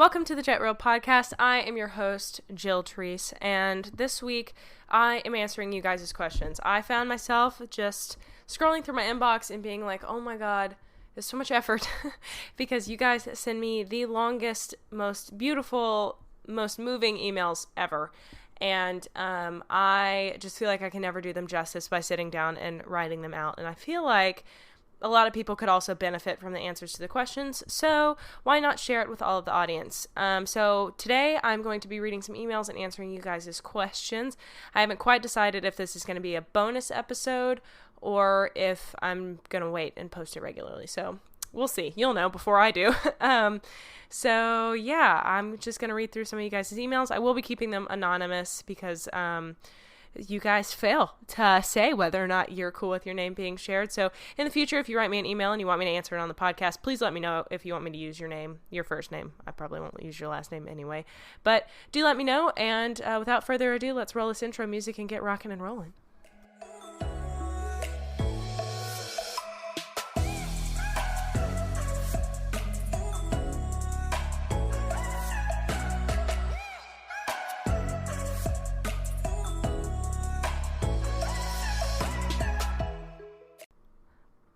Welcome to the Jet Rail Podcast. I am your host, Jill Treese, and this week I am answering you guys' questions. I found myself just scrolling through my inbox and being like, oh my god, there's so much effort because you guys send me the longest, most beautiful, most moving emails ever. And I just feel like I can never do them justice by sitting down and writing them out. And I feel like a lot of people could also benefit from the answers to the questions, so why not share it with all of the audience? So today I'm going to be reading some emails and answering you guys' questions. I haven't quite decided if this is going to be a bonus episode or if I'm going to wait and post it regularly. So we'll see. You'll know before I do. So yeah, I'm just going to read through some of you guys' emails. I will be keeping them anonymous because you guys fail to say whether or not you're cool with your name being shared. So in the future, if you write me an email and you want me to answer it on the podcast, please let me know if you want me to use your name, your first name. I probably won't use your last name anyway, but do let me know. And without further ado, let's roll this intro music and get rocking and rolling.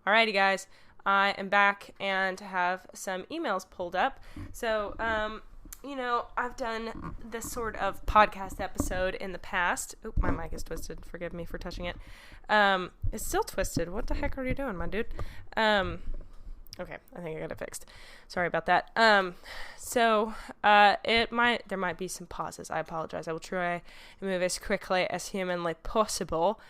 Alrighty guys, I am back and have some emails pulled up. So, I've done this sort of podcast episode in the past. Oop, my mic is twisted. Forgive me for touching it. It's still twisted. What the heck are you doing, my dude? Okay, I think I got it fixed. Sorry about that. There might be some pauses. I apologize. I will try and move as quickly as humanly possible.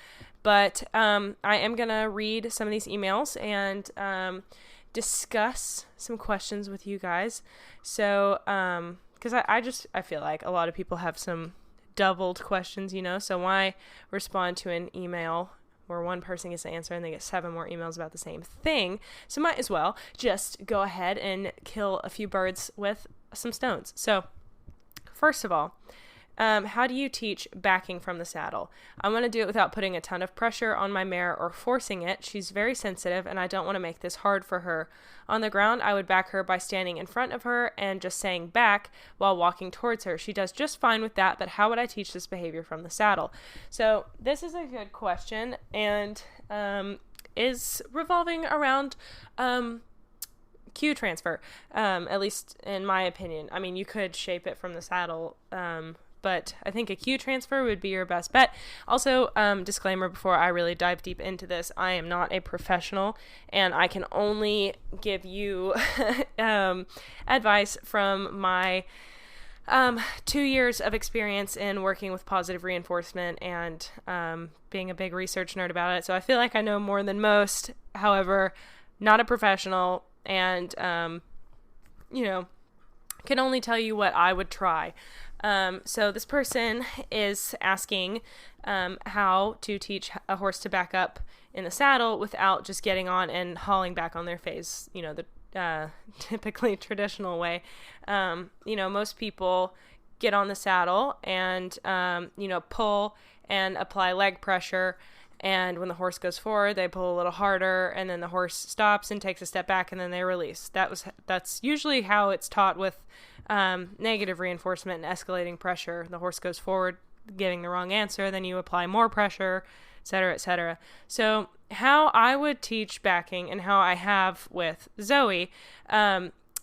But I am going to read some of these emails and discuss some questions with you guys. So, because I feel like a lot of people have some doubled questions, so why respond to an email where one person gets the answer and they get 7 more emails about the same thing? So might as well just go ahead and kill a few birds with some stones. So, first of all, how do you teach backing from the saddle? I want to do it without putting a ton of pressure on my mare or forcing it. She's very sensitive and I don't want to make this hard for her. On the ground, I would back her by standing in front of her and just saying back while walking towards her. She does just fine with that, but how would I teach this behavior from the saddle? So this is a good question and is revolving around cue transfer, at least in my opinion. I mean, you could shape it from the saddle, but I think a cue transfer would be your best bet. Also, disclaimer before I really dive deep into this, I am not a professional and I can only give you advice from my 2 years of experience in working with positive reinforcement and being a big research nerd about it. So I feel like I know more than most, however, not a professional and, can only tell you what I would try. So this person is asking how to teach a horse to back up in the saddle without just getting on and hauling back on their face, the typically traditional way. Most people get on the saddle and, pull and apply leg pressure. And when the horse goes forward, they pull a little harder, and then the horse stops and takes a step back, and then they release. That's usually how it's taught with negative reinforcement and escalating pressure. The horse goes forward, getting the wrong answer, then you apply more pressure, et cetera, et cetera. So how I would teach backing and how I have with Zoe,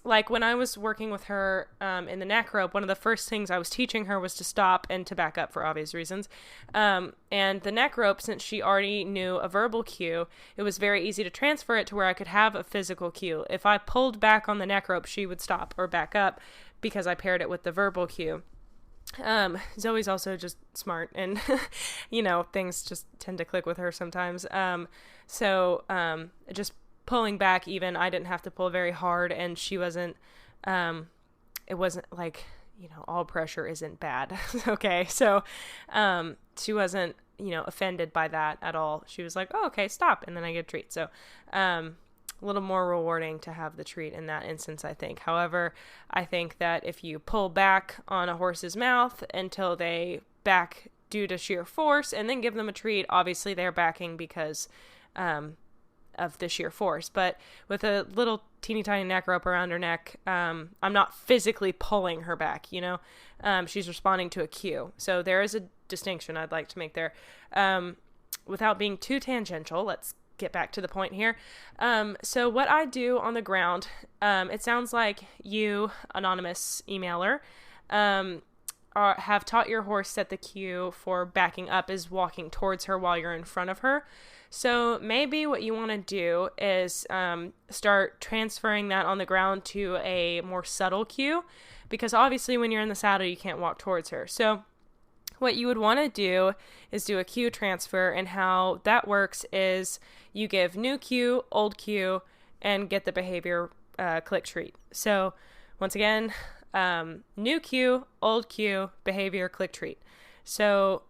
like when I was working with her in the neck rope, one of the first things I was teaching her was to stop and to back up for obvious reasons. And the neck rope, since she already knew a verbal cue, it was very easy to transfer it to where I could have a physical cue. If I pulled back on the neck rope, she would stop or back up because I paired it with the verbal cue. Zoe's also just smart and, things just tend to click with her sometimes. Just pulling back, even I didn't have to pull very hard, and she wasn't, it wasn't like, all pressure isn't bad. Okay. So, she wasn't, offended by that at all. She was like, oh, okay, stop. And then I get a treat. So, a little more rewarding to have the treat in that instance, I think. However, I think that if you pull back on a horse's mouth until they back due to sheer force and then give them a treat, obviously they're backing because, of the sheer force. But with a little teeny tiny neck rope around her neck, I'm not physically pulling her back, she's responding to a cue. So there is a distinction I'd like to make there. Without being too tangential, let's get back to the point here. So what I do on the ground, it sounds like you, anonymous emailer, have taught your horse that the cue for backing up is walking towards her while you're in front of her. So maybe what you want to do is start transferring that on the ground to a more subtle cue, because obviously when you're in the saddle, you can't walk towards her. So what you would want to do is do a cue transfer, and how that works is you give new cue, old cue, and get the behavior click treat. So once again, new cue, old cue, behavior click treat. So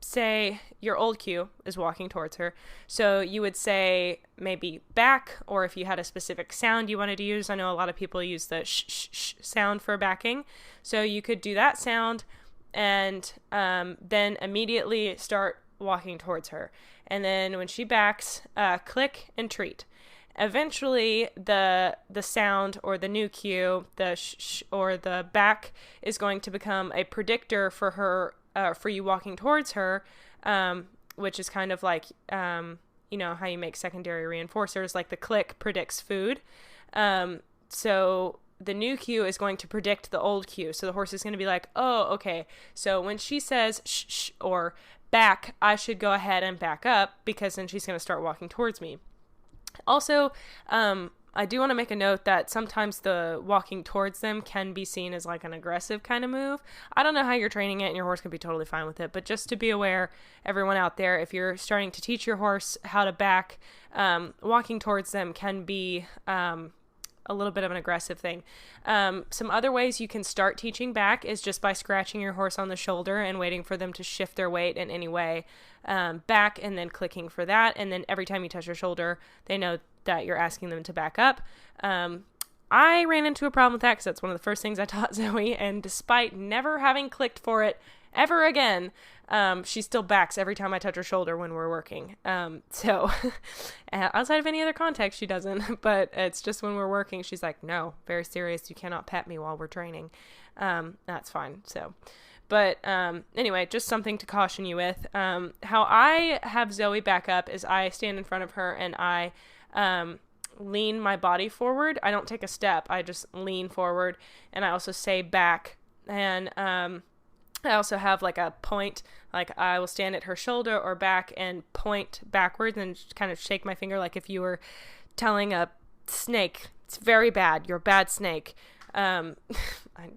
say your old cue is walking towards her. So you would say maybe back, or if you had a specific sound you wanted to use. I know a lot of people use the sh sh sh sound for backing. So you could do that sound and then immediately start walking towards her. And then when she backs, click and treat. Eventually, the sound or the new cue, the sh or the back, is going to become a predictor for her, for you walking towards her, which is kind of like, how you make secondary reinforcers, like the click predicts food. So the new cue is going to predict the old cue. So the horse is going to be like, oh, okay. So when she says shh, shh or back, I should go ahead and back up, because then she's going to start walking towards me. Also, I do want to make a note that sometimes the walking towards them can be seen as like an aggressive kind of move. I don't know how you're training it, and your horse can be totally fine with it, but just to be aware, everyone out there, if you're starting to teach your horse how to back, walking towards them can be a little bit of an aggressive thing. Some other ways you can start teaching back is just by scratching your horse on the shoulder and waiting for them to shift their weight in any way back, and then clicking for that. And then every time you touch your shoulder, they know that you're asking them to back up. I ran into a problem with that because that's one of the first things I taught Zoe, and despite never having clicked for it ever again, she still backs every time I touch her shoulder when we're working. So outside of any other context, she doesn't, but it's just when we're working, she's like, no, very serious. You cannot pet me while we're training. That's fine. So, but, anyway, just something to caution you with. How I have Zoe back up is I stand in front of her and I, lean my body forward. I don't take a step. I just lean forward, and I also say back. And, I also have like a point, like I will stand at her shoulder or back and point backwards and kind of shake my finger like if you were telling a snake, it's very bad, you're a bad snake. I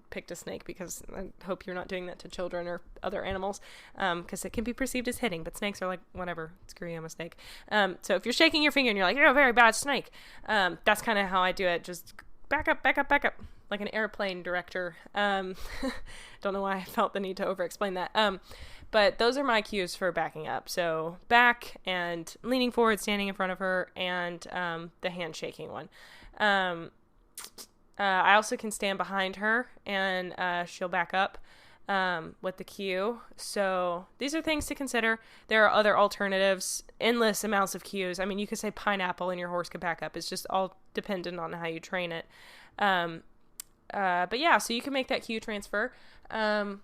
picked a snake because I hope you're not doing that to children or other animals, because it can be perceived as hitting, but snakes are like, whatever, screw you, I'm a snake. So if you're shaking your finger and you're like, you're a very bad snake, that's kind of how I do it. Just back up, back up, back up. Like an airplane director. Don't know why I felt the need to over-explain that. But those are my cues for backing up. So back and leaning forward, standing in front of her, and the handshaking one. I also can stand behind her, and she'll back up with the cue. So these are things to consider. There are other alternatives, endless amounts of cues. I mean, you could say pineapple and your horse could back up. It's just all dependent on how you train it. But yeah, so you can make that cue transfer, and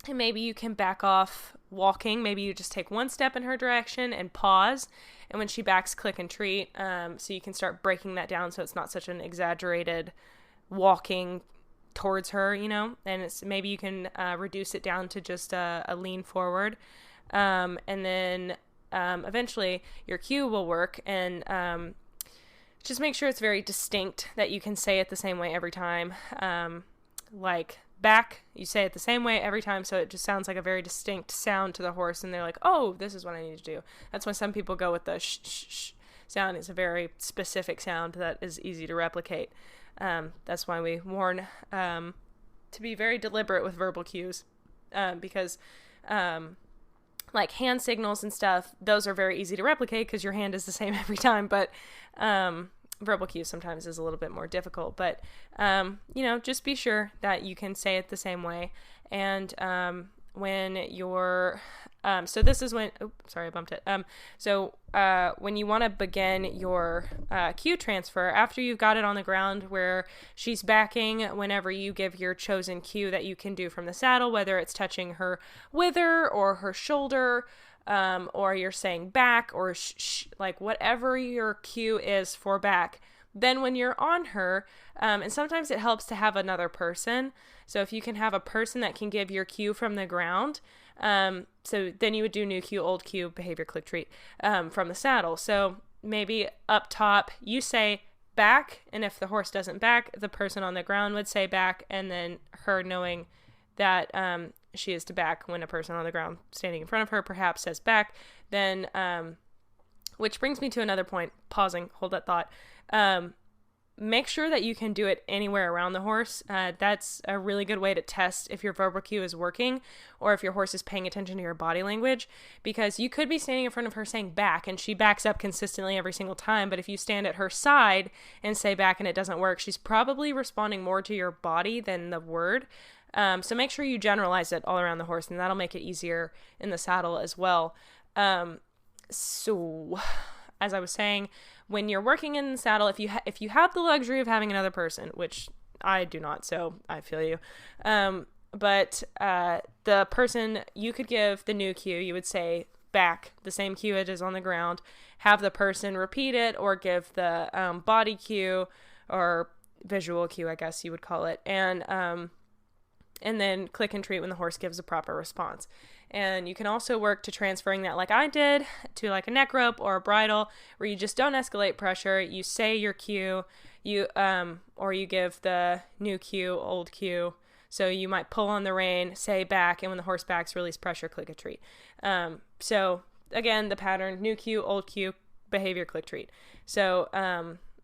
maybe you can back off walking. Maybe you just take one step in her direction and pause, and when she backs, click and treat. So you can start breaking that down so it's not such an exaggerated walking towards her, and it's maybe you can reduce it down to just a lean forward, and then eventually your cue will work, and just make sure it's very distinct, that you can say it the same way every time. Like back, you say it the same way every time, so it just sounds like a very distinct sound to the horse, and they're like, oh, this is what I need to do. That's why some people go with the sh sh sh sound. It's a very specific sound that is easy to replicate. That's why we warn to be very deliberate with verbal cues, because like hand signals and stuff, those are very easy to replicate because your hand is the same every time, but verbal cues sometimes is a little bit more difficult. But just be sure that you can say it the same way. And when you're, so this is when, sorry, I bumped it. When you want to begin your cue transfer, after you've got it on the ground where she's backing, whenever you give your chosen cue that you can do from the saddle, whether it's touching her wither or her shoulder, or you're saying back, or like whatever your cue is for back, then when you're on her, and sometimes it helps to have another person. So if you can have a person that can give your cue from the ground, so then you would do new cue, old cue, behavior, click, treat, from the saddle. So maybe up top you say back, and if the horse doesn't back, the person on the ground would say back, and then her knowing that she is to back when a person on the ground standing in front of her perhaps says back, then, which brings me to another point, pausing, hold that thought. Make sure that you can do it anywhere around the horse. That's a really good way to test if your verbal cue is working or if your horse is paying attention to your body language, because you could be standing in front of her saying back and she backs up consistently every single time, but if you stand at her side and say back and it doesn't work, she's probably responding more to your body than the word. So make sure you generalize it all around the horse, and that'll make it easier in the saddle as well. So as I was saying, when you're working in the saddle, if you have the luxury of having another person, which I do not, so I feel you, but the person, you could give the new cue, you would say back, the same cue it is on the ground, have the person repeat it, or give the body cue, or visual cue, I guess you would call it, and then click and treat when the horse gives a proper response. And you can also work to transferring that, like I did, to like a neck rope or a bridle, where you just don't escalate pressure. You say your cue, or you give the new cue, old cue. So you might pull on the rein, say back, and when the horse backs, release pressure, click a treat. So again, the pattern: new cue, old cue, behavior, click, treat. So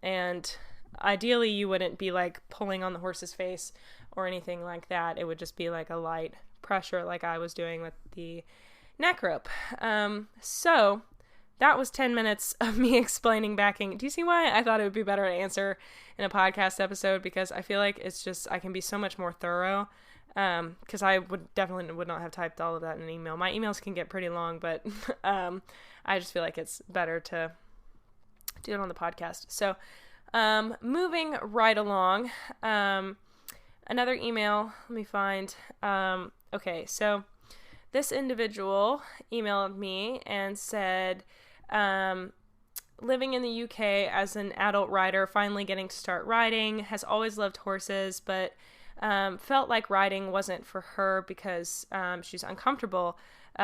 and ideally, you wouldn't be like pulling on the horse's face or anything like that. It would just be like a light pressure, like I was doing with the neck rope. So that was 10 minutes of me explaining backing. Do you see why I thought it would be better to answer in a podcast episode? Because I feel like it's just, I can be so much more thorough. Because I would not have typed all of that in an email. My emails can get pretty long, but I just feel like it's better to do it on the podcast. So moving right along, another email, let me find, okay, so this individual emailed me and said, living in the UK as an adult rider, finally getting to start riding, has always loved horses, but felt like riding wasn't for her because she's uncomfortable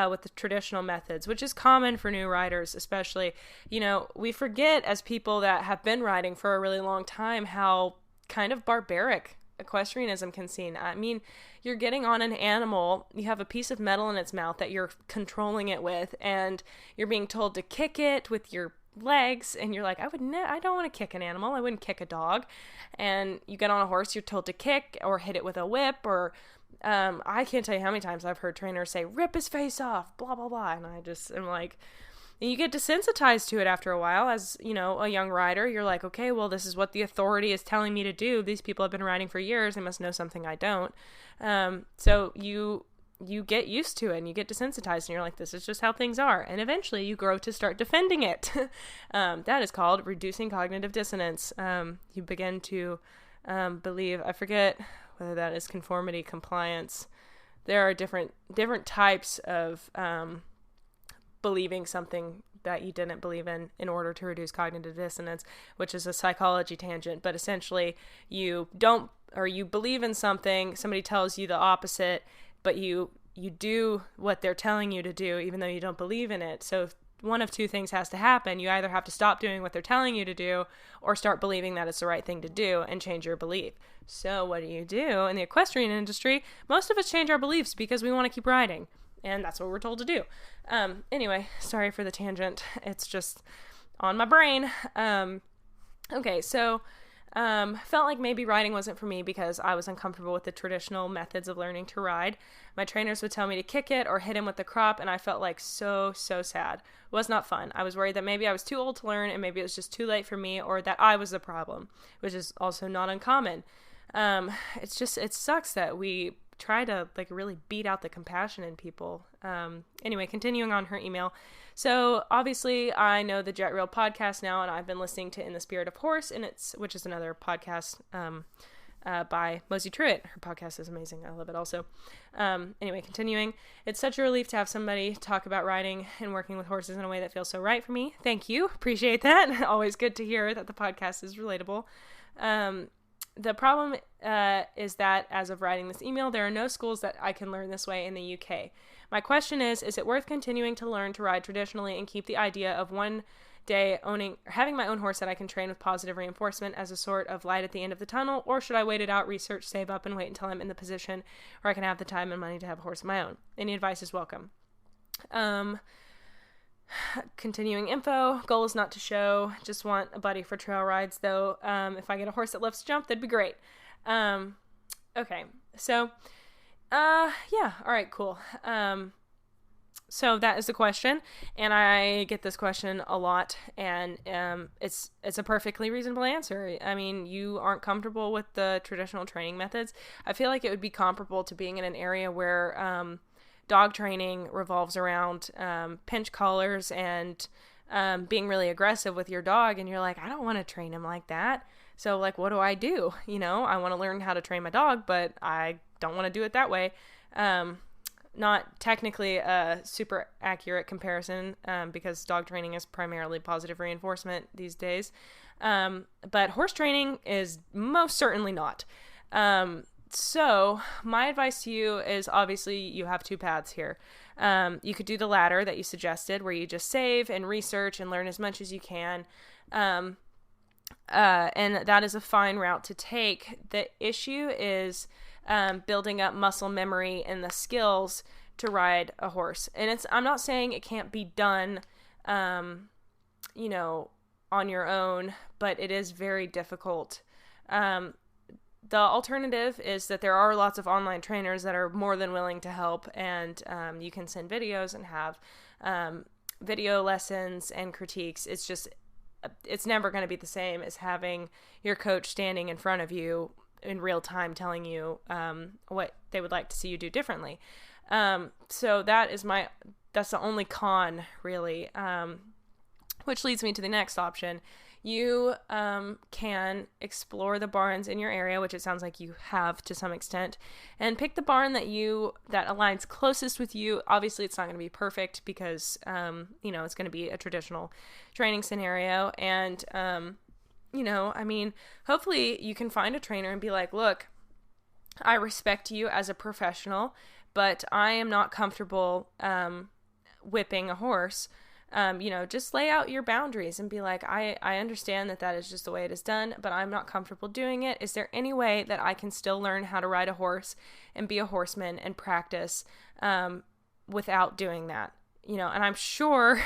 with the traditional methods, which is common for new riders, especially. You know, we forget as people that have been riding for a really long time how kind of barbaric equestrianism can seem. I mean, you're getting on an animal, you have a piece of metal in its mouth that you're controlling it with, and you're being told to kick it with your legs, and you're like, I don't want to kick an animal, I wouldn't kick a dog. And you get on a horse, you're told to kick or hit it with a whip, or I can't tell you how many times I've heard trainers say, rip his face off, blah, blah, blah, and I just am like, and you get desensitized to it after a while. As, you know, a young rider, you're like, okay, well, this is what the authority is telling me to do. These people have been riding for years. They must know something I don't. So you get used to it and you get desensitized and you're like, this is just how things are. And eventually you grow to start defending it. That is called reducing cognitive dissonance. You begin to believe, I forget whether that is conformity, compliance. There are different types of believing something that you didn't believe in order to reduce cognitive dissonance, which is a psychology tangent. But essentially, you don't, or you believe in something, somebody tells you the opposite, but you do what they're telling you to do, even though you don't believe in it. So one of two things has to happen. You either have to stop doing what they're telling you to do, or start believing that it's the right thing to do and change your belief. So what do? In the equestrian industry, most of us change our beliefs because we want to keep riding. And that's what we're told to do. Anyway, sorry for the tangent. It's just on my brain. Okay, so felt like maybe riding wasn't for me because I was uncomfortable with the traditional methods of learning to ride. My trainers would tell me to kick it or hit him with the crop, and I felt like so sad. It was not fun. I was worried that maybe I was too old to learn, and maybe it was just too late for me, or that I was the problem, which is also not uncommon. It sucks that we try to like really beat out the compassion in people. Anyway, continuing on her email. So obviously I know the Jet Reel podcast now, and I've been listening to In the Spirit of Horse, which is another podcast, by Mosey Truitt. Her podcast is amazing. I love it also. Anyway, continuing. It's such a relief to have somebody talk about riding and working with horses in a way that feels so right for me. Thank you. Appreciate that. Always good to hear that the podcast is relatable. The problem is that as of writing this email, there are no schools that I can learn this way in the UK. My question is it worth continuing to learn to ride traditionally and keep the idea of one day having my own horse that I can train with positive reinforcement as a sort of light at the end of the tunnel, or should I wait it out, research, save up, and wait until I'm in the position where I can have the time and money to have a horse of my own? Any advice is welcome. Continuing info. Goal is not to show. Just want a buddy for trail rides, though. If I get a horse that loves to jump, that'd be great. Okay. So, yeah. All right, cool. So that is the question, and I get this question a lot, and it's a perfectly reasonable answer. I mean, you aren't comfortable with the traditional training methods. I feel like it would be comparable to being in an area where dog training revolves around pinch collars and being really aggressive with your dog, and you're like, I don't want to train him like that. So, like, what do? I want to learn how to train my dog, but I don't want to do it that way. Not technically a super accurate comparison because dog training is primarily positive reinforcement these days. But horse training is most certainly not. So my advice to you is, obviously you have two paths here. You could do the latter that you suggested, where you just save and research and learn as much as you can. And that is a fine route to take. The issue is building up muscle memory and the skills to ride a horse. And I'm not saying it can't be done, on your own, but it is very difficult. The alternative is that there are lots of online trainers that are more than willing to help, and you can send videos and have video lessons and critiques. It's never going to be the same as having your coach standing in front of you in real time telling you what they would like to see you do differently. So that's the only con, really, which leads me to the next option. You can explore the barns in your area, which it sounds like you have to some extent, and pick the barn that aligns closest with you. Obviously, it's not going to be perfect because, it's going to be a traditional training scenario. And, hopefully you can find a trainer and be like, look, I respect you as a professional, but I am not comfortable whipping a horse. Just lay out your boundaries and be like, I understand that is just the way it is done, but I'm not comfortable doing it. Is there any way that I can still learn how to ride a horse and be a horseman and practice without doing that? And I'm sure,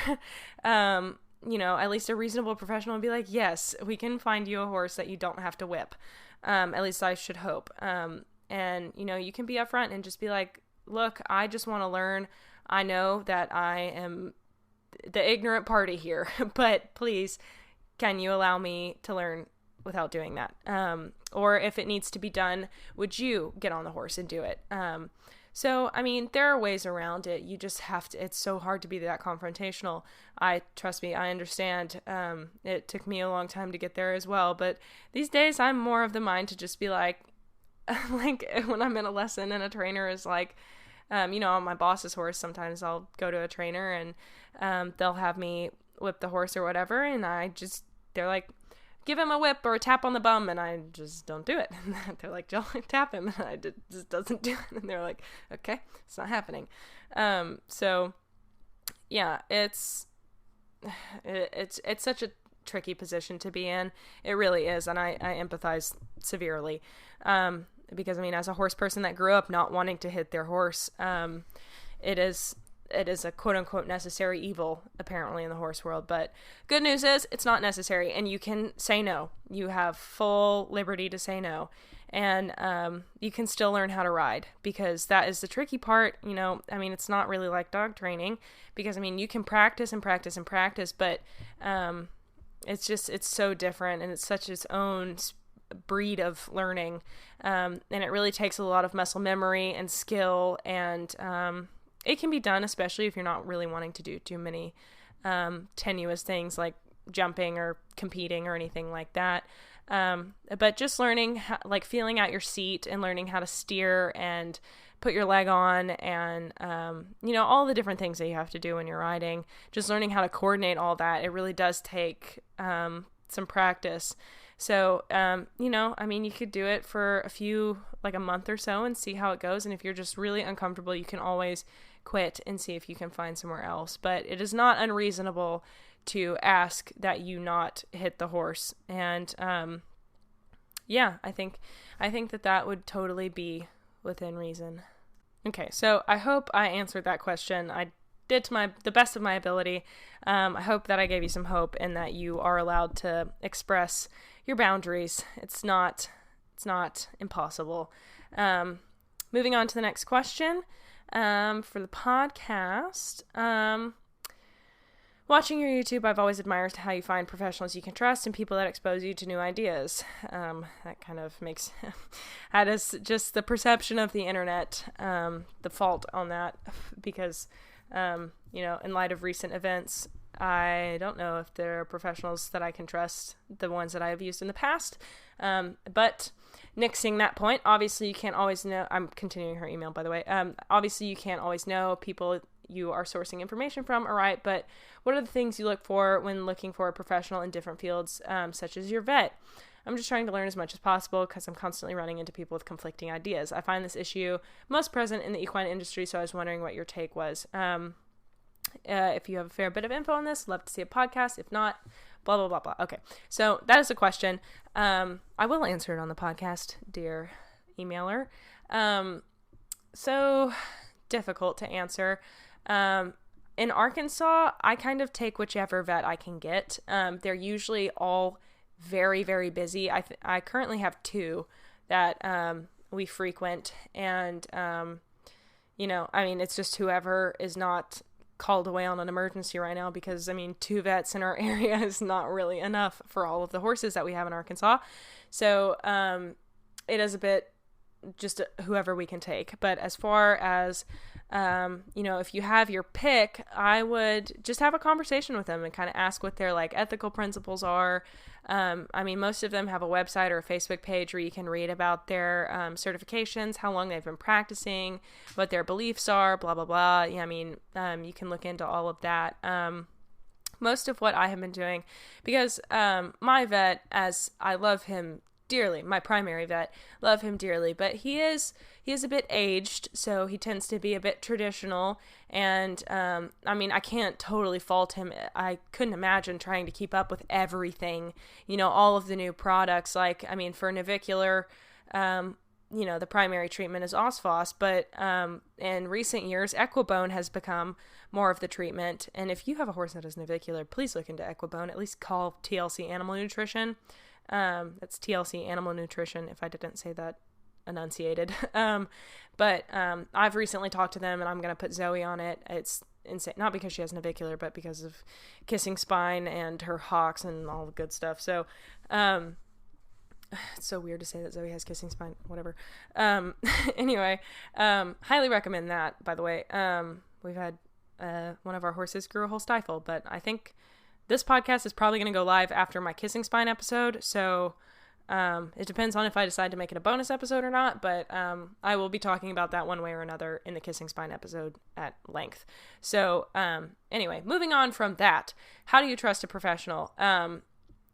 at least a reasonable professional would be like, yes, we can find you a horse that you don't have to whip. At least I should hope. And you can be upfront and just be like, look, I just want to learn. I know that I am the ignorant party here, but please, can you allow me to learn without doing that? Or if it needs to be done, would you get on the horse and do it? So, there are ways around it. You just have to, it's so hard to be that confrontational. Trust me, I understand. It took me a long time to get there as well, but these days I'm more of the mind to just be like when I'm in a lesson and a trainer is like, on my boss's horse, sometimes I'll go to a trainer and they'll have me whip the horse or whatever, and they're like, give him a whip or a tap on the bum, and I just don't do it. They're like, tap him, and just doesn't do it, and they're like, okay, it's not happening. So yeah, it's such a tricky position to be in. It really is, and I empathize severely. Because as a horse person that grew up not wanting to hit their horse, it is a quote unquote necessary evil apparently in the horse world. But good news is it's not necessary, and you can say no. You have full liberty to say no, and you can still learn how to ride, because that is the tricky part. It's not really like dog training, because you can practice and practice and practice, but it's so different, and it's such its own breed of learning. And it really takes a lot of muscle memory and skill, and it can be done, especially if you're not really wanting to do too many tenuous things like jumping or competing or anything like that. But just learning, like feeling out your seat and learning how to steer and put your leg on, and, all the different things that you have to do when you're riding, just learning how to coordinate all that. It really does take, some practice. So, you could do it for a month or so and see how it goes. And if you're just really uncomfortable, you can always quit and see if you can find somewhere else. But it is not unreasonable to ask that you not hit the horse. And, I think that would totally be within reason. Okay, so I hope I answered that question. I did to the best of my ability. I hope that I gave you some hope and that you are allowed to express your boundaries. It's not impossible. Moving on to the next question, for the podcast. Watching your YouTube, I've always admired how you find professionals you can trust and people that expose you to new ideas. That kind of makes, that is just the perception of the internet, the fault on that, because, in light of recent events, I don't know if there are professionals that I can trust, the ones that I have used in the past. But nixing that point, obviously you can't always know, I'm continuing her email, by the way. Obviously you can't always know people you are sourcing information from, all right, but what are the things you look for when looking for a professional in different fields, such as your vet? I'm just trying to learn as much as possible because I'm constantly running into people with conflicting ideas. I find this issue most present in the equine industry, so I was wondering what your take was. If you have a fair bit of info on this, love to see a podcast. If not, blah, blah, blah, blah. Okay, so that is a question. I will answer it on the podcast, dear emailer. So difficult to answer. In Arkansas, I kind of take whichever vet I can get. They're usually all very, very busy. I currently have 2 that we frequent, and it's just whoever is not called away on an emergency right now, because 2 vets in our area is not really enough for all of the horses that we have in Arkansas. So it is a bit just whoever we can take. But as far as if you have your pick, I would just have a conversation with them and kind of ask what their ethical principles are. Most of them have a website or a Facebook page where you can read about their certifications, how long they've been practicing, what their beliefs are, blah, blah, blah. You can look into all of that. Most of what I have been doing, because my vet, as I love him dearly, my primary vet, love him dearly, but he is a bit aged, so he tends to be a bit traditional, and I can't totally fault him. I couldn't imagine trying to keep up with everything, all of the new products, for navicular, the primary treatment is Osphos, but in recent years, Equibone has become more of the treatment, and if you have a horse that is navicular, please look into Equibone, at least call TLC Animal Nutrition. That's TLC Animal Nutrition, if I didn't say that enunciated. But I've recently talked to them, and I'm going to put Zoe on it. It's insane. Not because she has navicular, but because of kissing spine and her hocks and all the good stuff. So, it's so weird to say that Zoe has kissing spine, whatever. Anyway, highly recommend that, by the way. We've had, one of our horses grew a whole stifle, but I think this podcast is probably going to go live after my kissing spine episode, so it depends on if I decide to make it a bonus episode or not, but I will be talking about that one way or another in the kissing spine episode at length. So anyway, moving on from that, how do you trust a professional?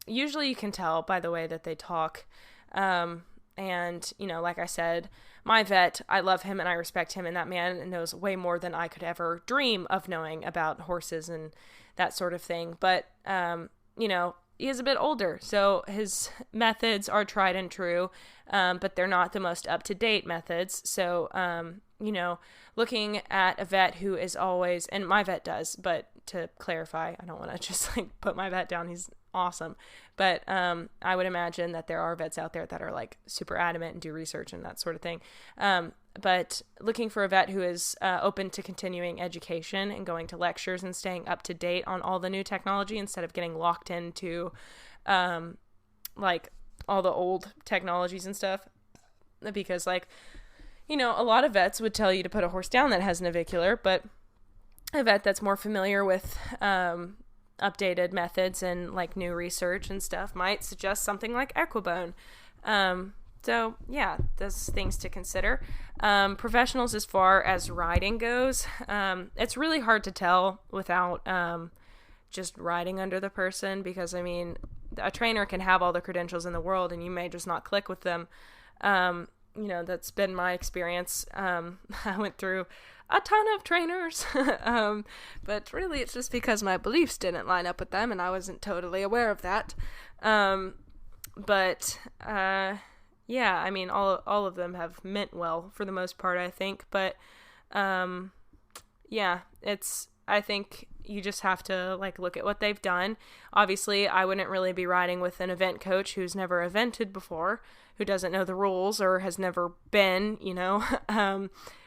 Usually you can tell by the way that they talk, and, like I said, my vet, I love him and I respect him, and that man knows way more than I could ever dream of knowing about horses and that sort of thing. But, he is a bit older, so his methods are tried and true, but they're not the most up-to-date methods. So, looking at a vet who is always, and my vet does, but to clarify, I don't want to just put my vet down. He's awesome. But I would imagine that there are vets out there that are super adamant and do research and that sort of thing. But looking for a vet who is open to continuing education and going to lectures and staying up to date on all the new technology instead of getting locked into all the old technologies and stuff, because like, you know, a lot of vets would tell you to put a horse down that has navicular, but a vet that's more familiar with updated methods and like new research and stuff might suggest something like equibone. So yeah, those things to consider. Professionals, as far as riding goes, it's really hard to tell without just riding under the person, because I mean, a trainer can have all the credentials in the world and you may just not click with them. You know, that's been my experience. I went through a ton of trainers, but really it's just because my beliefs didn't line up with them and I wasn't totally aware of that. Yeah, I mean, all of them have meant well for the most part, I think, but yeah, I think you just have to like look at what they've done. Obviously, I wouldn't really be riding with an event coach who's never evented before, who doesn't know the rules or has never been, you know.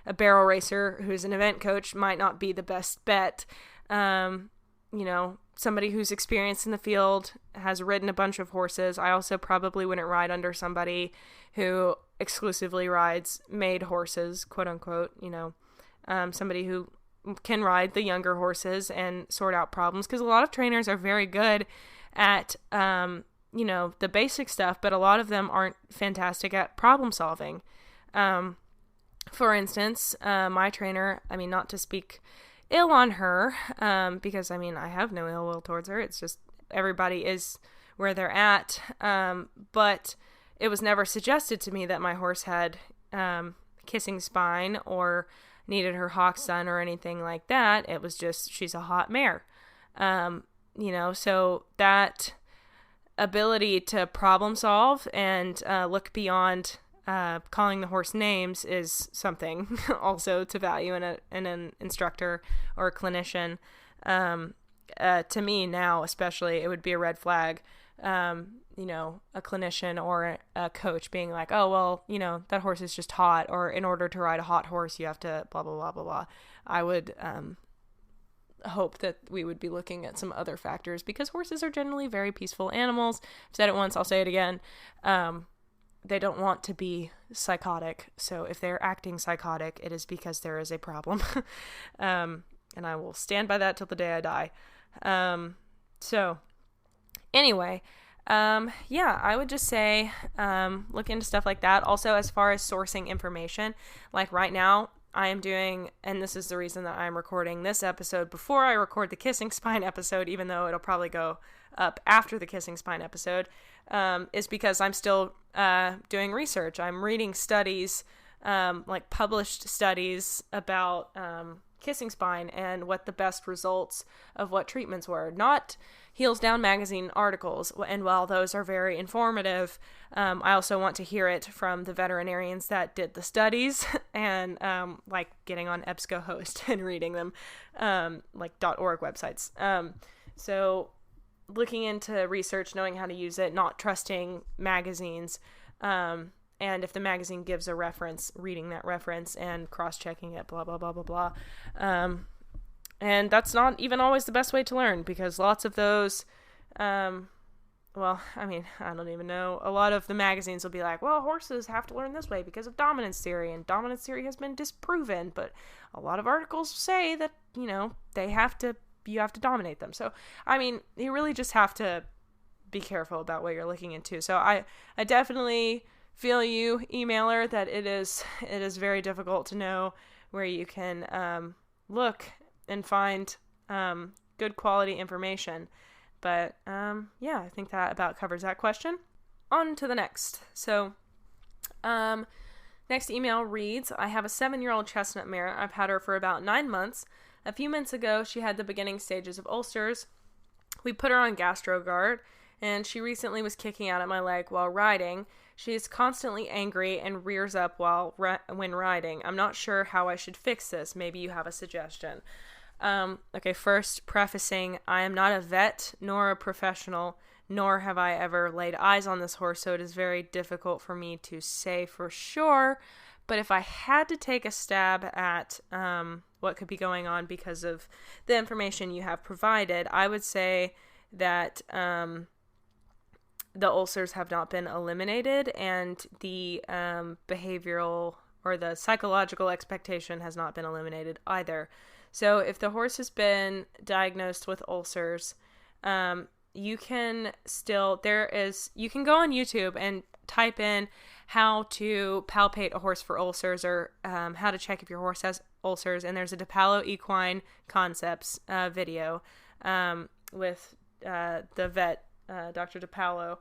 A barrel racer who's an event coach might not be the best bet. You know, somebody who's experienced in the field, has ridden a bunch of horses. I also probably wouldn't ride under somebody who exclusively rides made horses, quote unquote, you know, somebody who can ride the younger horses and sort out problems, because a lot of trainers are very good at, you know, the basic stuff, but a lot of them aren't fantastic at problem solving. For instance, my trainer, I mean, not to speak ill on her, because I mean, I have no ill will towards her. It's just everybody is where they're at. But it was never suggested to me that my horse had kissing spine or needed her hocks done or anything like that. It was just, she's a hot mare. You know, so that ability to problem solve and look beyond calling the horse names is something also to value in an instructor or a clinician. To me now, especially, it would be a red flag, you know, a clinician or a coach being like, oh, well, you know, that horse is just hot, or in order to ride a hot horse, you have to blah, blah, blah, blah, blah. I would hope that we would be looking at some other factors, because horses are generally very peaceful animals. I've said it once, I'll say it again. They don't want to be psychotic. So if they're acting psychotic, it is because there is a problem. And I will stand by that till the day I die. So anyway, yeah, I would just say, look into stuff like that. Also, as far as sourcing information, like right now I am doing, and this is the reason that I'm recording this episode before I record the Kissing Spine episode, even though it'll probably go up after the Kissing Spine episode, is because I'm still doing research. I'm reading studies, like published studies about kissing spine and what the best results of what treatments were. Not Heels Down magazine articles, and while those are very informative, I also want to hear it from the veterinarians that did the studies, and like getting on EBSCOhost and reading them, like .org websites. So looking into research, knowing how to use it, not trusting magazines, and if the magazine gives a reference, reading that reference and cross-checking it, blah, blah, blah, blah, blah. And that's not even always the best way to learn, because lots of those, well, I mean, I don't even know. A lot of the magazines will be like, well, horses have to learn this way because of dominance theory, and dominance theory has been disproven. But a lot of articles say that, you know, you have to dominate them. So, I mean, you really just have to be careful about what you're looking into. So I definitely feel you, emailer, that it is very difficult to know where you can look and find good quality information. But yeah, I think that about covers that question. On to the next. So next email reads, I have a 7-year-old chestnut mare. I've had her for about 9 months. A few months ago, she had the beginning stages of ulcers. We put her on GastroGuard, and she recently was kicking out at my leg while riding. She is constantly angry and rears up when riding. I'm not sure how I should fix this. Maybe you have a suggestion. Okay, first prefacing, I am not a vet nor a professional, nor have I ever laid eyes on this horse, so it is very difficult for me to say for sure. But if I had to take a stab at what could be going on because of the information you have provided, I would say that the ulcers have not been eliminated, and the behavioral or the psychological expectation has not been eliminated either. So if the horse has been diagnosed with ulcers, you can go on YouTube and type in how to palpate a horse for ulcers, or how to check if your horse has ulcers. And there's a DePalo Equine Concepts video with the vet, Dr. DePalo.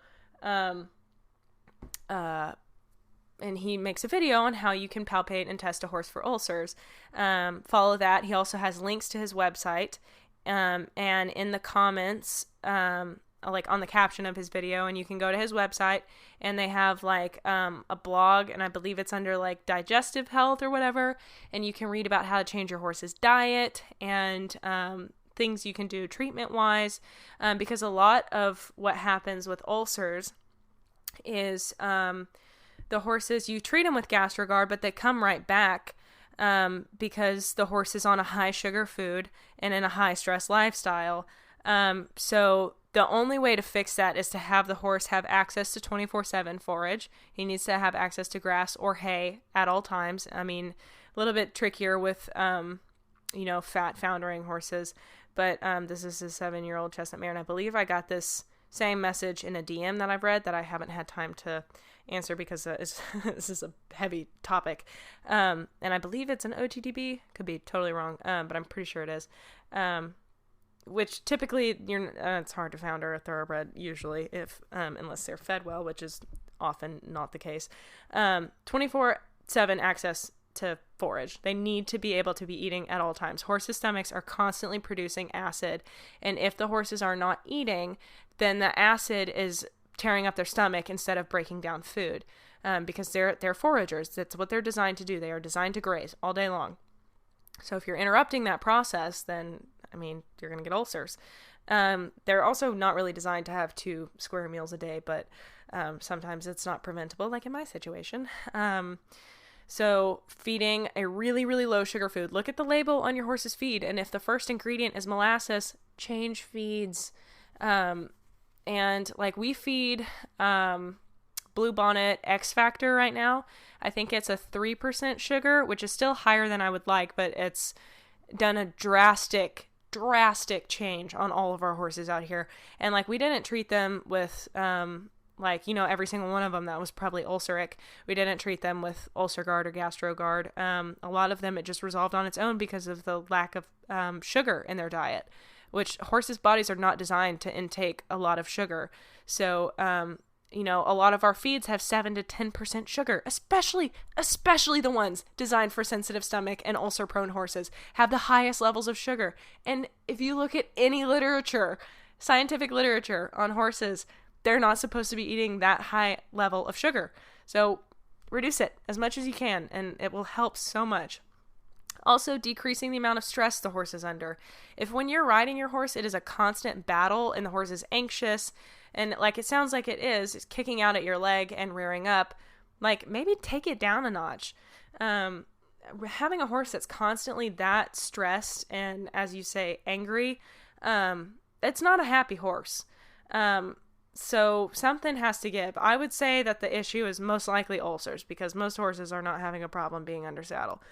And he makes a video on how you can palpate and test a horse for ulcers. Follow that. He also has links to his website. And in the comments, like on the caption of his video, and you can go to his website, and they have like a blog, and I believe it's under like digestive health or whatever, and you can read about how to change your horse's diet and things you can do treatment-wise, because a lot of what happens with ulcers is the horses, you treat them with GastroGuard, but they come right back because the horse is on a high sugar food and in a high stress lifestyle. So the only way to fix that is to have the horse have access to 24/7 forage. He needs to have access to grass or hay at all times. I mean, a little bit trickier with, fat foundering horses, but this is a 7-year-old chestnut mare, and I believe I got this same message in a DM that I've read that I haven't had time to answer because this is a heavy topic. And I believe it's an OTDB. Could be totally wrong, but I'm pretty sure it is. Which typically it's hard to founder a thoroughbred usually unless they're fed well, which is often not the case. 24/7 access to forage. They need to be able to be eating at all times. Horses' stomachs are constantly producing acid, and if the horses are not eating, then the acid is tearing up their stomach instead of breaking down food, because they're foragers. That's what they're designed to do. They are designed to graze all day long. So if you're interrupting that process, then you're going to get ulcers. They're also not really designed to have 2 square meals a day, but sometimes it's not preventable, like in my situation. So feeding a really, really low sugar food. Look at the label on your horse's feed, and if the first ingredient is molasses, change feeds. And like we feed Blue Bonnet X Factor right now. I think it's a 3% sugar, which is still higher than I would like, but it's done a drastic change on all of our horses out here. And like we didn't treat them with every single one of them that was probably ulceric. We didn't treat them with UlcerGuard or GastroGuard. A lot of them it just resolved on its own because of the lack of sugar in their diet, which horses' bodies are not designed to intake a lot of sugar. So, a lot of our feeds have 7 to 10% sugar, especially the ones designed for sensitive stomach and ulcer-prone horses have the highest levels of sugar. And if you look at any literature, scientific literature on horses, they're not supposed to be eating that high level of sugar. So reduce it as much as you can, and it will help so much. Also, decreasing the amount of stress the horse is under. If when you're riding your horse, it is a constant battle and the horse is anxious, and like it sounds like it's kicking out at your leg and rearing up, like maybe take it down a notch. Having a horse that's constantly that stressed and, as you say, angry, it's not a happy horse. So something has to give. I would say that the issue is most likely ulcers because most horses are not having a problem being under saddle.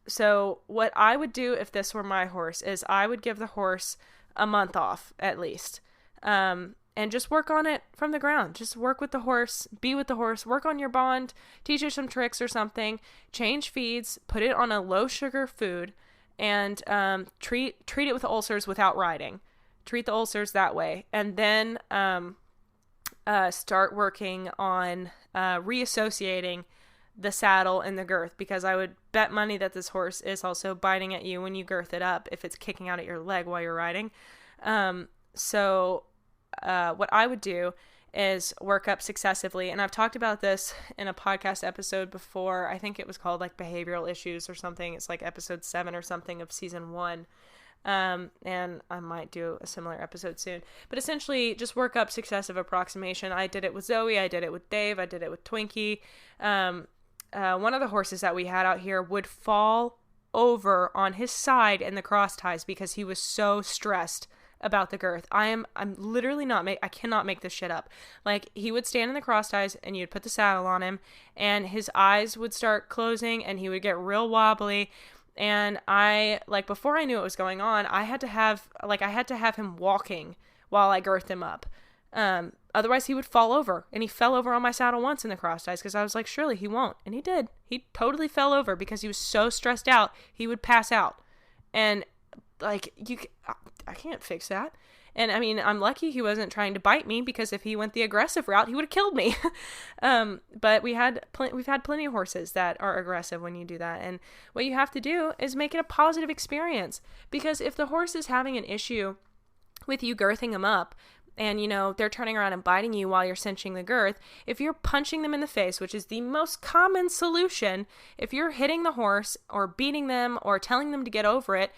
So what I would do if this were my horse is I would give the horse a month off at least. And just work on it from the ground. Just work with the horse, be with the horse, work on your bond, teach it some tricks or something, change feeds, put it on a low sugar food, and treat it with ulcers without riding. Treat the ulcers that way. And then start working on reassociating the saddle and the girth, because I would bet money that this horse is also biting at you when you girth it up if it's kicking out at your leg while you're riding. So what I would do is work up successively. And I've talked about this in a podcast episode before. I think it was called like behavioral issues or something. It's like episode 7 or something of season 1. And I might do a similar episode soon, but essentially just work up successive approximation. I did it with Zoe. I did it with Dave. I did it with Twinkie. One of the horses that we had out here would fall over on his side in the cross ties because he was so stressed about the girth. I'm literally I cannot make this shit up. Like, he would stand in the cross ties and you'd put the saddle on him and his eyes would start closing and he would get real wobbly. And before I knew what was going on, I had to have him walking while I girthed him up. Otherwise he would fall over, and he fell over on my saddle once in the cross ties because I was like, surely he won't. And he did. He totally fell over because he was so stressed out. He would pass out. And I can't fix that. And I mean, I'm lucky he wasn't trying to bite me, because if he went the aggressive route, he would have killed me. But we've had plenty of horses that are aggressive when you do that. And what you have to do is make it a positive experience, because if the horse is having an issue with you girthing him up, and, they're turning around and biting you while you're cinching the girth, if you're punching them in the face, which is the most common solution, if you're hitting the horse or beating them or telling them to get over it,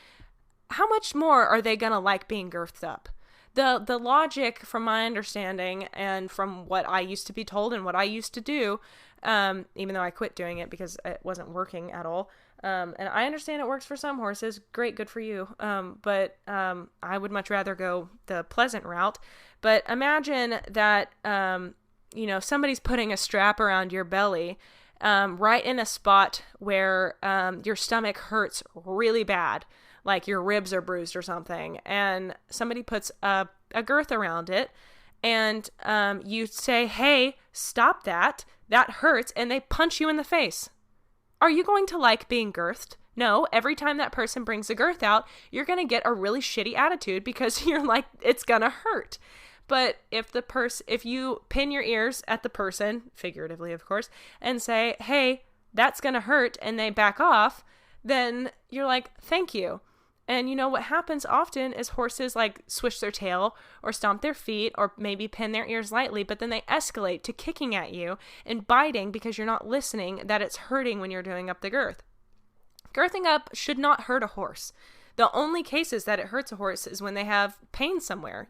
how much more are they going to like being girthed up? The logic, from my understanding and from what I used to be told and what I used to do, even though I quit doing it because it wasn't working at all, and I understand it works for some horses. Great, good for you. But I would much rather go the pleasant route. But imagine that, somebody's putting a strap around your belly, right in a spot where your stomach hurts really bad, like your ribs are bruised or something, and somebody puts a girth around it, and you say, hey, stop that hurts, and they punch you in the face. Are you going to like being girthed? No, every time that person brings a girth out, you're going to get a really shitty attitude because you're like, it's going to hurt. But if you pin your ears at the person, figuratively of course, and say, hey, that's going to hurt, and they back off, then you're like, thank you. And what happens often is horses swish their tail or stomp their feet or maybe pin their ears lightly, but then they escalate to kicking at you and biting because you're not listening that it's hurting when you're doing up the girth. Girthing up should not hurt a horse. The only cases that it hurts a horse is when they have pain somewhere,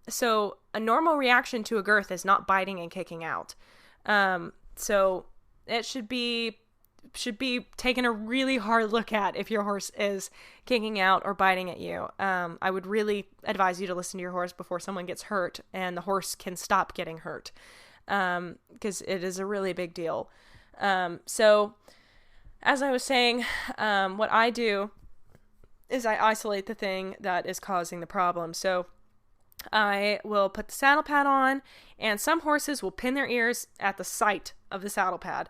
So a normal reaction to a girth is not biting and kicking out. So it should be taken a really hard look at if your horse is kicking out or biting at you. I would really advise you to listen to your horse before someone gets hurt and the horse can stop getting hurt, because it is a really big deal. So as I was saying, what I do is I isolate the thing that is causing the problem. So I will put the saddle pad on, and some horses will pin their ears at the sight of the saddle pad.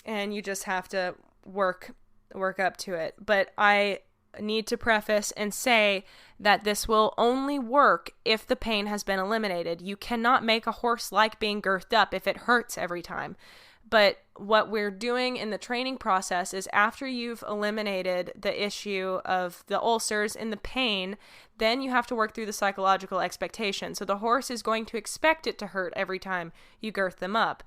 And you just have to work up to it. But I need to preface and say that this will only work if the pain has been eliminated. You cannot make a horse like being girthed up if it hurts every time. But what we're doing in the training process is, after you've eliminated the issue of the ulcers and the pain, then you have to work through the psychological expectation. So the horse is going to expect it to hurt every time you girth them up.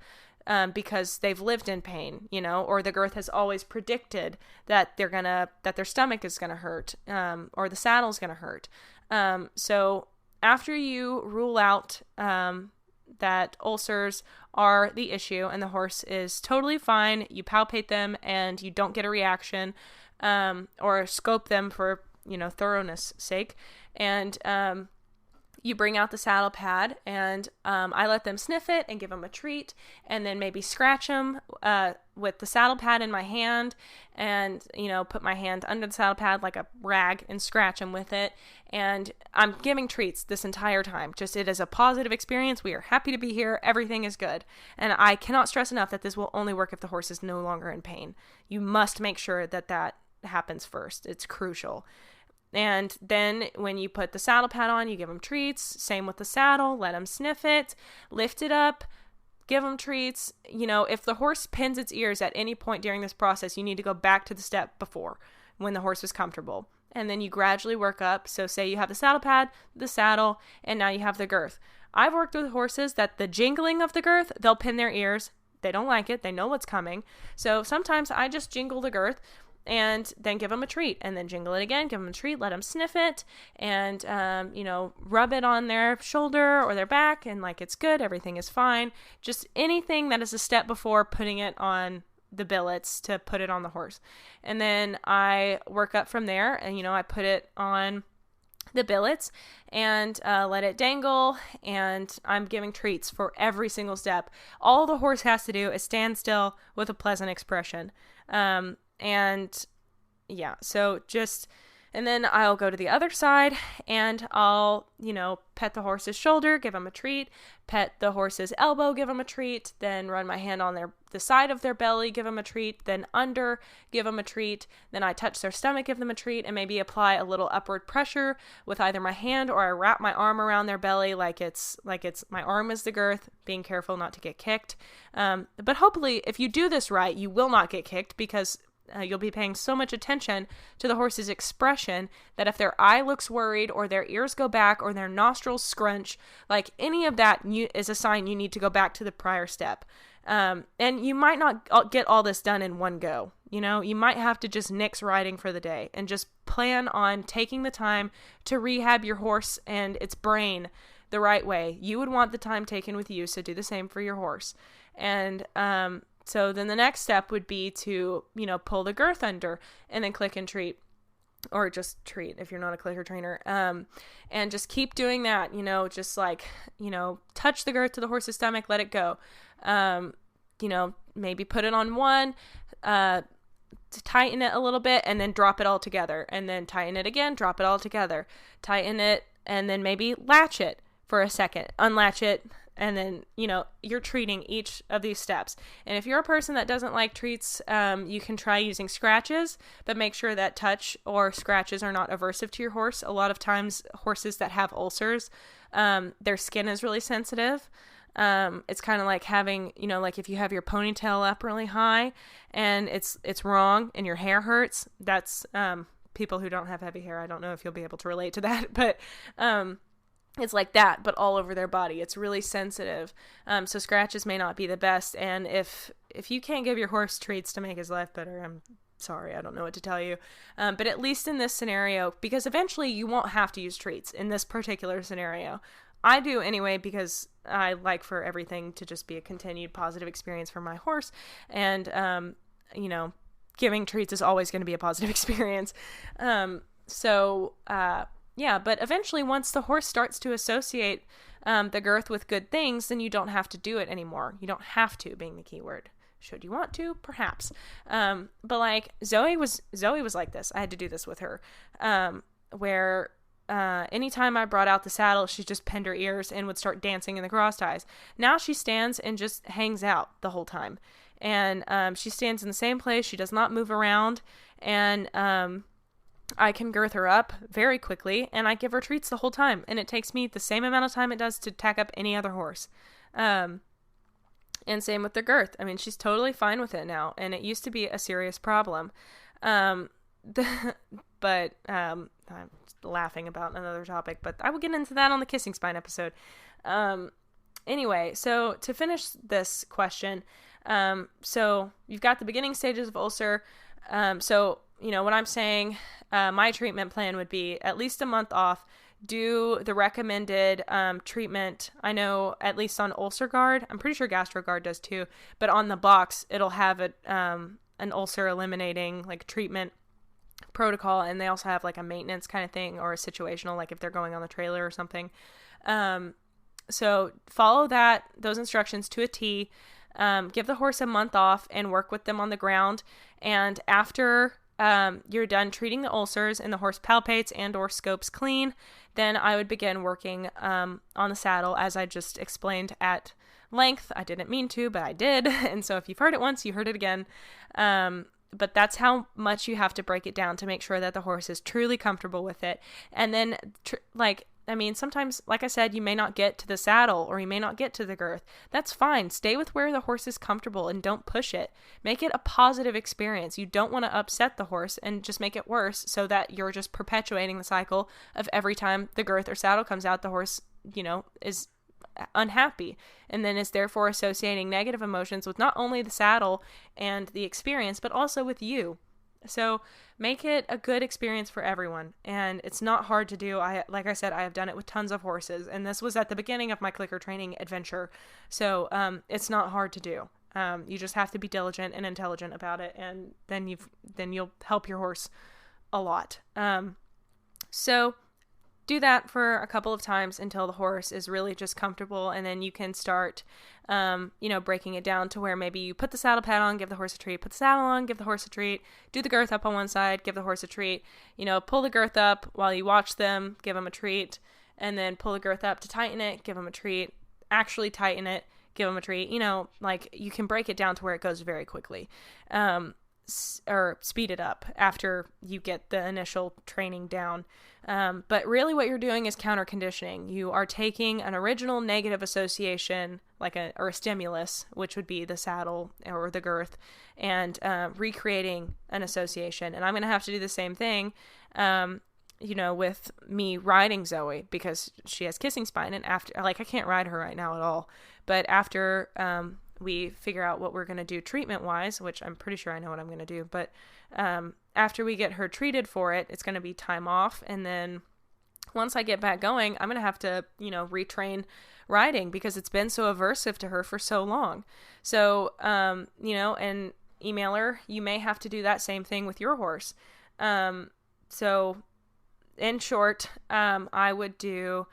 Because they've lived in pain, or the girth has always predicted that that their stomach is gonna hurt, or the saddle's gonna hurt. So after you rule out that ulcers are the issue and the horse is totally fine, you palpate them and you don't get a reaction, or scope them for thoroughness sake, and you bring out the saddle pad, and I let them sniff it and give them a treat, and then maybe scratch them with the saddle pad in my hand, and put my hand under the saddle pad like a rag and scratch them with it. And I'm giving treats this entire time. Just, it is a positive experience. We are happy to be here. Everything is good. And I cannot stress enough that this will only work if the horse is no longer in pain. You must make sure that happens first. It's crucial. And then when you put the saddle pad on, you give them treats. Same with the saddle. Let them sniff it. Lift it up. Give them treats. If the horse pins its ears at any point during this process, you need to go back to the step before, when the horse was comfortable. And then you gradually work up. So say you have the saddle pad, the saddle, and now you have the girth. I've worked with horses that the jingling of the girth, they'll pin their ears. They don't like it. They know what's coming. So sometimes I just jingle the girth and then give them a treat, and then jingle it again, give them a treat, let them sniff it, and, rub it on their shoulder or their back, and it's good, everything is fine. Just anything that is a step before putting it on the billets to put it on the horse. And then I work up from there, and, I put it on the billets and let it dangle, and I'm giving treats for every single step. All the horse has to do is stand still with a pleasant expression. And yeah, so just, and then I'll go to the other side and I'll, pet the horse's shoulder, give them a treat, pet the horse's elbow, give them a treat, then run my hand on the side of their belly, give them a treat, then under, give them a treat, then I touch their stomach, give them a treat, and maybe apply a little upward pressure with either my hand, or I wrap my arm around their belly like it's my arm is the girth, being careful not to get kicked. But hopefully if you do this right, you will not get kicked, because you'll be paying so much attention to the horse's expression that if their eye looks worried, or their ears go back, or their nostrils scrunch, like any of that is a sign you need to go back to the prior step. And you might not get all this done in one go. You might have to just nix riding for the day and just plan on taking the time to rehab your horse and its brain the right way. You would want the time taken with you, so do the same for your horse. And, so then the next step would be to, pull the girth under and then click and treat, or just treat if you're not a clicker trainer. And just keep doing that, just like, touch the girth to the horse's stomach, let it go. Maybe put it on one, to tighten it a little bit, and then drop it all together, and then tighten it again, drop it all together, tighten it, and then maybe latch it for a second, unlatch it. And then, you're treating each of these steps. And if you're a person that doesn't like treats, you can try using scratches, but make sure that touch or scratches are not aversive to your horse. A lot of times horses that have ulcers, their skin is really sensitive. It's kind of like having, like if you have your ponytail up really high and it's wrong and your hair hurts, that's, people who don't have heavy hair. I don't know if you'll be able to relate to that, but, it's like that, but all over their body. It's really sensitive. So scratches may not be the best. And if you can't give your horse treats to make his life better, I'm sorry, I don't know what to tell you. But at least in this scenario, because eventually you won't have to use treats in this particular scenario. I do anyway, because I like for everything to just be a continued positive experience for my horse. And, giving treats is always going to be a positive experience. Yeah, but eventually once the horse starts to associate the girth with good things, then you don't have to do it anymore. You don't have to, being the key word. Should you want to? Perhaps. But like Zoe was like this. I had to do this with her, where anytime I brought out the saddle, she just pinned her ears and would start dancing in the cross ties. Now she stands and just hangs out the whole time. And she stands in the same place. She does not move around. And I can girth her up very quickly, and I give her treats the whole time, and it takes me the same amount of time it does to tack up any other horse. And same with the girth. I mean, she's totally fine with it now, and it used to be a serious problem. But I'm laughing about another topic, but I will get into that on the kissing spine episode. Anyway, so to finish this question, so you've got the beginning stages of ulcer. What I'm saying, my treatment plan would be at least a month off, do the recommended treatment. I know at least on Ulcer Guard, I'm pretty sure GastroGuard does too, but on the box, it'll have an ulcer eliminating like treatment protocol, and they also have like a maintenance kind of thing, or a situational, like if they're going on the trailer or something. So follow those instructions to a T. Give the horse a month off and work with them on the ground. And after you're done treating the ulcers and the horse palpates and or scopes clean, then I would begin working on the saddle, as I just explained at length. I didn't mean to, but I did. And so if you've heard it once, you heard it again. But that's how much you have to break it down to make sure that the horse is truly comfortable with it. And then sometimes, like I said, you may not get to the saddle, or you may not get to the girth. That's fine. Stay with where the horse is comfortable and don't push it. Make it a positive experience. You don't want to upset the horse and just make it worse, so that you're just perpetuating the cycle of every time the girth or saddle comes out, the horse, is unhappy, and then is therefore associating negative emotions with not only the saddle and the experience, but also with you. So make it a good experience for everyone. And it's not hard to do. Like I said, I have done it with tons of horses, and this was at the beginning of my clicker training adventure. So, it's not hard to do. You just have to be diligent and intelligent about it. And then you'll help your horse a lot. So do that for a couple of times until the horse is really just comfortable, and then you can start, breaking it down to where maybe you put the saddle pad on, give the horse a treat, put the saddle on, give the horse a treat, do the girth up on one side, give the horse a treat, pull the girth up while you watch them, give them a treat, and then pull the girth up to tighten it, give them a treat, actually tighten it, give them a treat. You can break it down to where it goes very quickly, or speed it up after you get the initial training down. But really what you're doing is counter conditioning. You are taking an original negative association, or a stimulus, which would be the saddle or the girth, and recreating an association. And I'm going to have to do the same thing, with me riding Zoe, because she has kissing spine, and after, I can't ride her right now at all. But after we figure out what we're going to do treatment-wise, which I'm pretty sure I know what I'm going to do, but after we get her treated for it, it's going to be time off, and then once I get back going, I'm going to have to, retrain riding, because it's been so aversive to her for so long. So, and emailer, you may have to do that same thing with your horse. So in short, I would do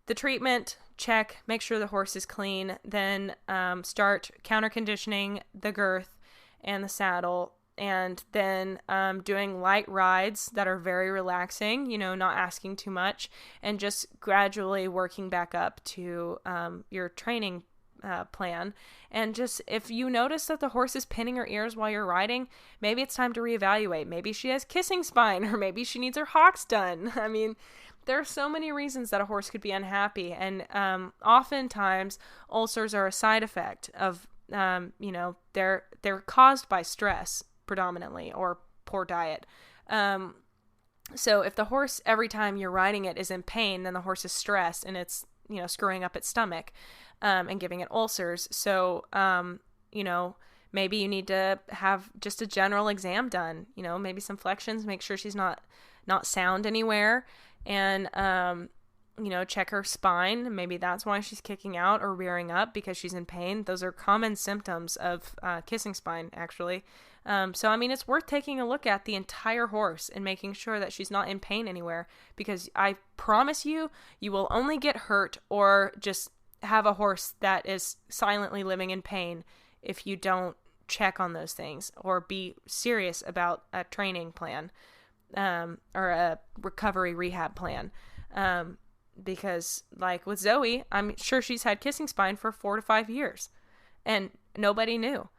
the treatment, check, make sure the horse is clean, then start counter conditioning the girth and the saddle, and then doing light rides that are very relaxing, not asking too much, and just gradually working back up to your training plan. And just, if you notice that the horse is pinning her ears while you're riding, maybe it's time to reevaluate. Maybe she has kissing spine, or maybe she needs her hocks done. I mean, there are so many reasons that a horse could be unhappy, and oftentimes ulcers are a side effect of, they're caused by stress predominantly, or poor diet. So if the horse, every time you're riding it, is in pain, then the horse is stressed, and it's, screwing up its stomach and giving it ulcers. So, maybe you need to have just a general exam done, maybe some flexions, make sure she's not sound anywhere, and, check her spine. Maybe that's why she's kicking out or rearing up, because she's in pain. Those are common symptoms of kissing spine, actually. So, it's worth taking a look at the entire horse and making sure that she's not in pain anywhere, because I promise you will only get hurt or just have a horse that is silently living in pain if you don't check on those things or be serious about a training plan, or a recovery rehab plan. Because with Zoe, I'm sure she's had kissing spine for 4 to 5 years and nobody knew,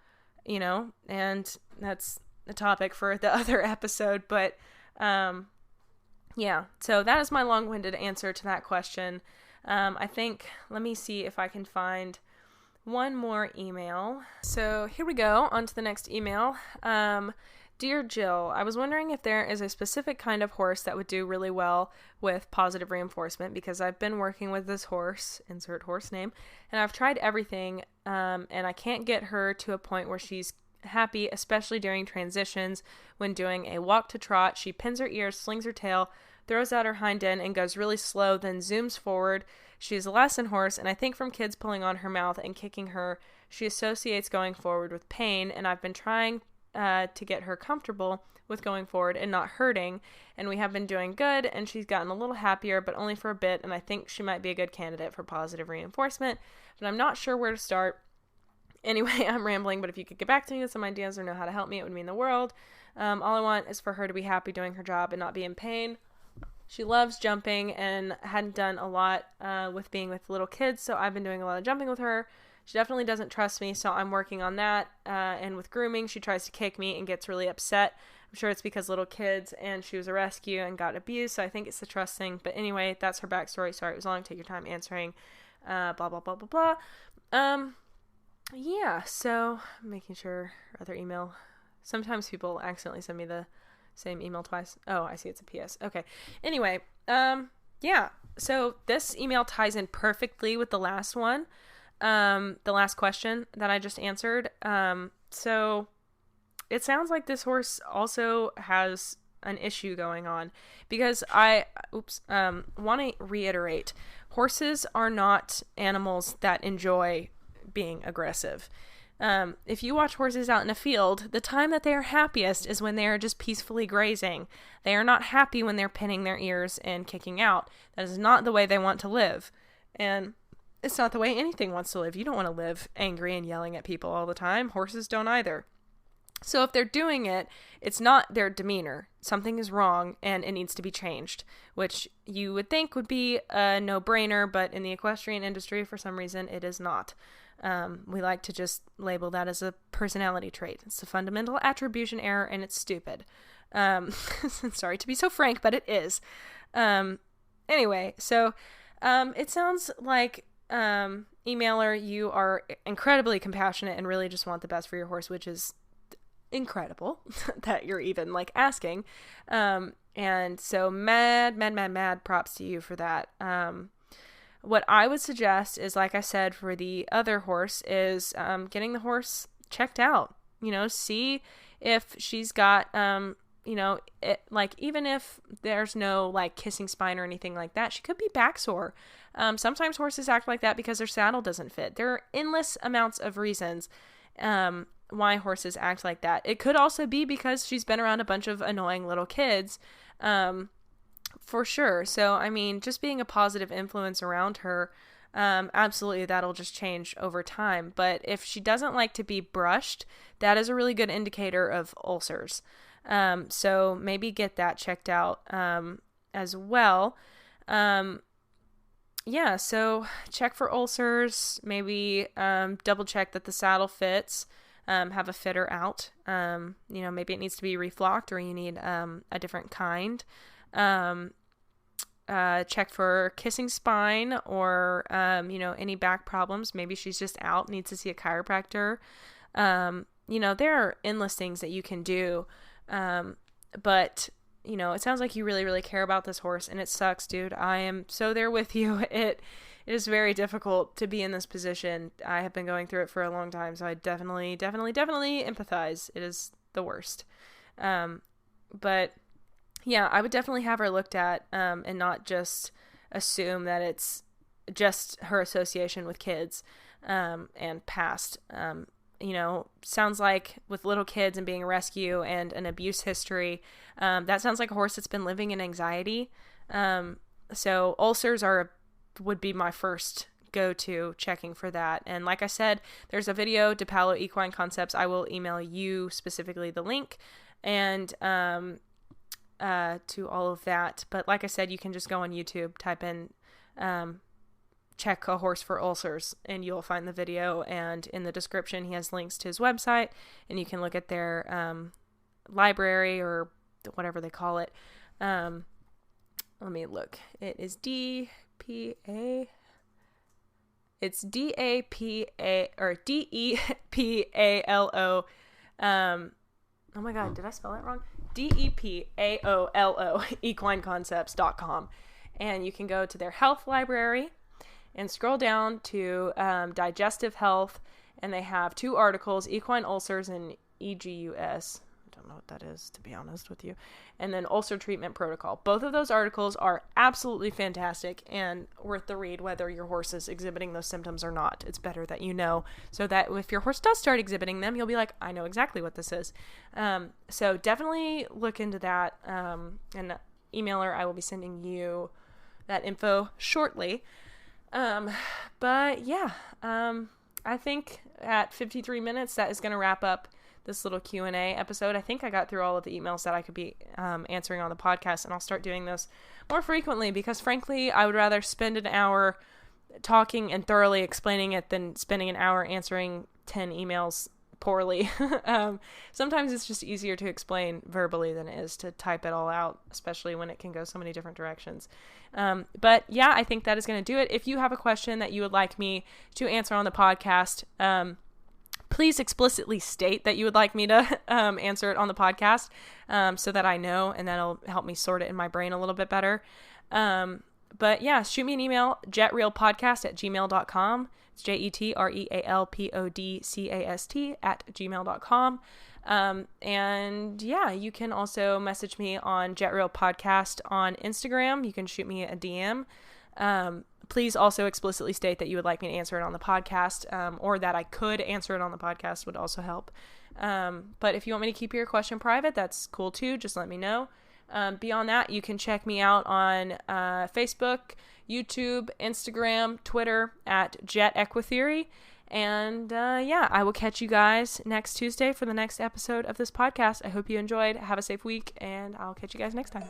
and that's a topic for the other episode. But, yeah, so that is my long-winded answer to that question. I think, let me see if I can find one more email. So here we go, on to the next email. Dear Jill, I was wondering if there is a specific kind of horse that would do really well with positive reinforcement, because I've been working with this horse, insert horse name, and I've tried everything, and I can't get her to a point where she's happy, especially during transitions. When doing a walk to trot, she pins her ears, slings her tail, throws out her hind end, and goes really slow, then zooms forward. She's a lesson horse, and I think from kids pulling on her mouth and kicking her, she associates going forward with pain, and I've been trying to get her comfortable with going forward and not hurting, and we have been doing good, and she's gotten a little happier, but only for a bit, and I think she might be a good candidate for positive reinforcement, but I'm not sure where to start. Anyway, I'm rambling, but if you could get back to me with some ideas or know how to help me, it would mean the world. All I want is for her to be happy doing her job and not be in pain. She loves jumping and hadn't done a lot with being with little kids, so I've been doing a lot of jumping with her. She definitely doesn't trust me, so I'm working on that. And with grooming, she tries to kick me and gets really upset. I'm sure it's because little kids, and she was a rescue and got abused, so I think it's the trust thing. But anyway, that's her backstory. Sorry, it was long. Take your time answering. Blah, blah, blah, blah, blah. Yeah, so making sure other email. Sometimes people accidentally send me the same email twice. Oh, I see, it's a PS. Okay. Anyway, yeah. So this email ties in perfectly with the last one. The last question that I just answered. So it sounds like this horse also has an issue going on, because I want to reiterate, horses are not animals that enjoy being aggressive. If you watch horses out in a field, the time that they are happiest is when they are just peacefully grazing. They are not happy when they're pinning their ears and kicking out. That is not the way they want to live. And it's not the way anything wants to live. You don't want to live angry and yelling at people all the time. Horses don't either. So if they're doing it, it's not their demeanor. Something is wrong and it needs to be changed, which you would think would be a no-brainer, but in the equestrian industry, for some reason, it is not. We like to just label that as a personality trait. It's a fundamental attribution error and it's stupid. Sorry to be so frank, but it is. Anyway, so it sounds like, emailer, you are incredibly compassionate and really just want the best for your horse, which is incredible that you're even like asking. And so mad props to you for that. What I would suggest is, like I said, for the other horse is, getting the horse checked out, see if she's got, like, even if there's no like kissing spine or anything like that, she could be back sore. Sometimes horses act like that because their saddle doesn't fit. There are endless amounts of reasons, why horses act like that. It could also be because she's been around a bunch of annoying little kids, for sure. So, I mean, just being a positive influence around her, absolutely, that'll just change over time. But if she doesn't like to be brushed, that is a really good indicator of ulcers. So maybe get that checked out, as well. Yeah, so check for ulcers, maybe, double check that the saddle fits, have a fitter out. Maybe it needs to be reflocked or you need, a different kind. Check for kissing spine or, any back problems. Maybe she's just out, needs to see a chiropractor. There are endless things that you can do. But it sounds like you really, really care about this horse, and it sucks, dude. I am so there with you. It is very difficult to be in this position. I have been going through it for a long time, so I definitely empathize. It is the worst. But yeah, I would definitely have her looked at, and not just assume that it's just her association with kids, and past. Sounds like with little kids and being a rescue and an abuse history, that sounds like a horse that's been living in anxiety. So ulcers would be my first go-to checking for that. And like I said, there's a video, DePalo Equine Concepts. I will email you specifically the link and to all of that. But like I said, you can just go on YouTube, type in check a horse for ulcers, and you'll find the video, and in the description he has links to his website, and you can look at their library or whatever they call it. Let me look. It is DPA. It's DAPA or DEPALO. Oh my god, did I spell that wrong? DEPAOLO equineconcepts.com, and you can go to their health library and scroll down to digestive health, and they have 2 articles, equine ulcers and EGUS. I don't know what that is, to be honest with you. And then ulcer treatment protocol. Both of those articles are absolutely fantastic and worth the read, whether your horse is exhibiting those symptoms or not. It's better that you know, so that if your horse does start exhibiting them, you'll be like, I know exactly what this is. So definitely look into that. And emailer, I will be sending you that info shortly. But yeah, I think at 53 minutes, that is going to wrap up this little Q&A episode. I think I got through all of the emails that I could be, answering on the podcast, and I'll start doing this more frequently because frankly, I would rather spend an hour talking and thoroughly explaining it than spending an hour answering 10 emails poorly. Sometimes it's just easier to explain verbally than it is to type it all out, especially when it can go so many different directions. But yeah, I think that is going to do it. If you have a question that you would like me to answer on the podcast, please explicitly state that you would like me to answer it on the podcast, so that I know, and that'll help me sort it in my brain a little bit better. But yeah, shoot me an email, jetrealpodcast@gmail.com. It's JETEREALPODCAST@gmail.com. And yeah, you can also message me on JetRealPodcast on Instagram. You can shoot me a DM. Please also explicitly state that you would like me to answer it on the podcast, or that I could answer it on the podcast would also help. But if you want me to keep your question private, that's cool too. Just let me know. Beyond that, you can check me out on Facebook, YouTube, Instagram, Twitter at JETEquiTheory. And I will catch you guys next Tuesday for the next episode of this podcast. I hope you enjoyed. Have a safe week, and I'll catch you guys next time.